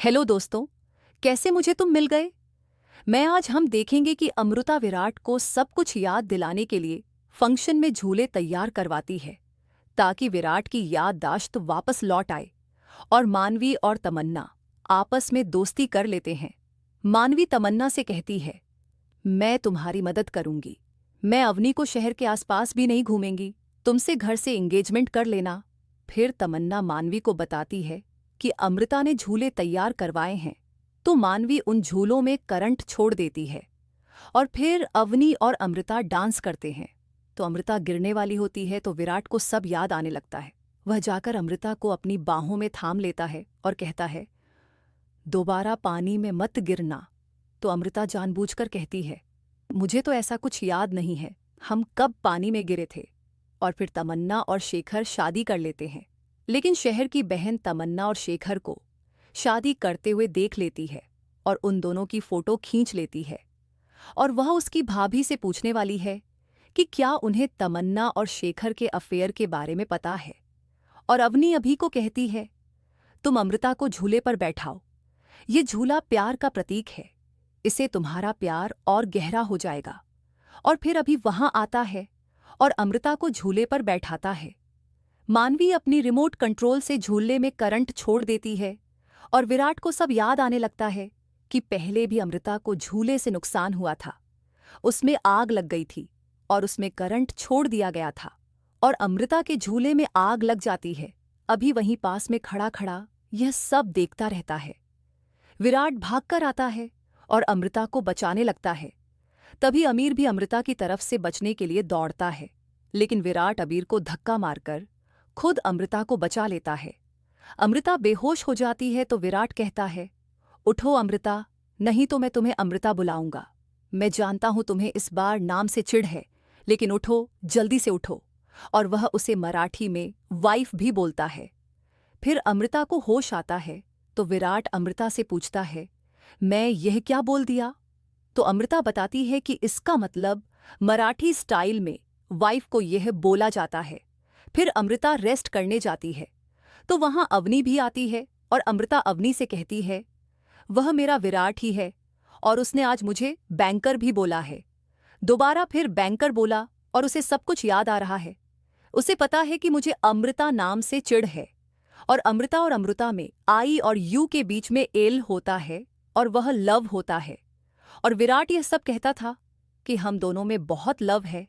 Hello दोस्तों, कैसे मुझे तुम मिल गए। मैं आज हम देखेंगे कि अमृता विराट को सब कुछ याद दिलाने के लिए फंक्शन में झूले तैयार करवाती है ताकि विराट की याददाश्त वापस लौट आए। और मानवी और तमन्ना आपस में दोस्ती कर लेते हैं। मानवी तमन्ना से कहती है, मैं तुम्हारी मदद करूंगी। मैं अवनी को शहर के आसपास भी नहीं घूमेंगी, तुमसे घर से एंगेजमेंट कर लेना। फिर तमन्ना मानवी को बताती है कि अमृता ने झूले तैयार करवाए हैं, तो मानवी उन झूलों में करंट छोड़ देती है। और फिर अवनी और अमृता डांस करते हैं। तो अमृता गिरने वाली होती है तो विराट को सब याद आने लगता है। वह जाकर अमृता को अपनी बाहों में थाम लेता है और कहता है, दोबारा पानी में मत गिरना। तो अमृता जानबूझकर कहती है, मुझे तो ऐसा कुछ याद नहीं है, हम कब पानी में गिरे थे। और फिर तमन्ना और शेखर शादी कर लेते हैं। लेकिन शहर की बहन तमन्ना और शेखर को शादी करते हुए देख लेती है और उन दोनों की फोटो खींच लेती है। और वह उसकी भाभी से पूछने वाली है कि क्या उन्हें तमन्ना और शेखर के अफेयर के बारे में पता है। और अवनी अभी को कहती है, तुम अमृता को झूले पर बैठाओ, ये झूला प्यार का प्रतीक है, इससे तुम्हारा प्यार और गहरा हो जाएगा। और फिर अभी वहां आता है और अमृता को झूले पर बैठाता है। मानवी अपनी रिमोट कंट्रोल से झूले में करंट छोड़ देती है और विराट को सब याद आने लगता है कि पहले भी अमृता को झूले से नुकसान हुआ था। उसमें आग लग गई थी और उसमें करंट छोड़ दिया गया था और अमृता के झूले में आग लग जाती है। अभी वहीं पास में खड़ा खड़ा यह सब देखता रहता है। विराट भागकर आता है और अमृता को बचाने लगता है। तभी अमीर भी अमृता की तरफ से बचने के लिए दौड़ता है, लेकिन विराट अमीर को धक्का मारकर खुद अमृता को बचा लेता है। अमृता बेहोश हो जाती है तो विराट कहता है, उठो अमृता, नहीं तो मैं तुम्हें अमृता बुलाऊंगा। मैं जानता हूं तुम्हें इस बार नाम से चिढ़ है, लेकिन उठो, जल्दी से उठो। और वह उसे मराठी में वाइफ भी बोलता है। फिर अमृता को होश आता है तो विराट अमृता से पूछता है, मैं यह क्या बोल दिया। तो अमृता बताती है कि इसका मतलब मराठी स्टाइल में वाइफ को यह बोला जाता है। फिर अमृता रेस्ट करने जाती है तो वहां अवनी भी आती है और अमृता अवनी से कहती है, वह मेरा विराट ही है और उसने आज मुझे बैंकर भी बोला है। दोबारा फिर बैंकर बोला और उसे सब कुछ याद आ रहा है। उसे पता है कि मुझे अमृता नाम से चिढ़ है और अमृता में आई और यू के बीच में एल होता है और वह लव होता है। और विराट यह सब कहता था कि हम दोनों में बहुत लव है,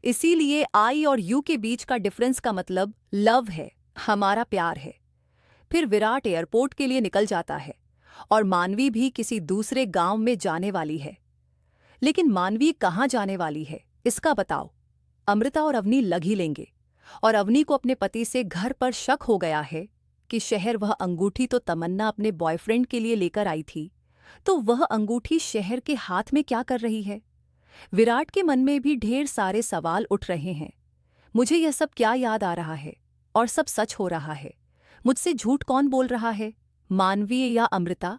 इसीलिए आई और यू के बीच का डिफरेंस का मतलब लव है, हमारा प्यार है। फिर विराट एयरपोर्ट के लिए निकल जाता है और मानवी भी किसी दूसरे गांव में जाने वाली है। लेकिन मानवी कहाँ जाने वाली है इसका बताओ। अमृता और अवनी लग ही लेंगे और अवनी को अपने पति से घर पर शक हो गया है कि शहर वह अंगूठी तो तमन्ना अपने बॉयफ्रेंड के लिए लेकर आई थी, तो वह अंगूठी शहर के हाथ में क्या कर रही है। विराट के मन में भी ढेर सारे सवाल उठ रहे हैं। मुझे यह सब क्या याद आ रहा है और सब सच हो रहा है। मुझसे झूठ कौन बोल रहा है, मानवी या अमृता।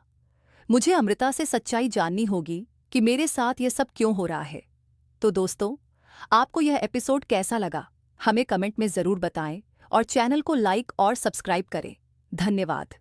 मुझे अमृता से सच्चाई जाननी होगी कि मेरे साथ यह सब क्यों हो रहा है। तो दोस्तों, आपको यह एपिसोड कैसा लगा हमें कमेंट में ज़रूर बताएं और चैनल को लाइक और सब्सक्राइब करें। धन्यवाद।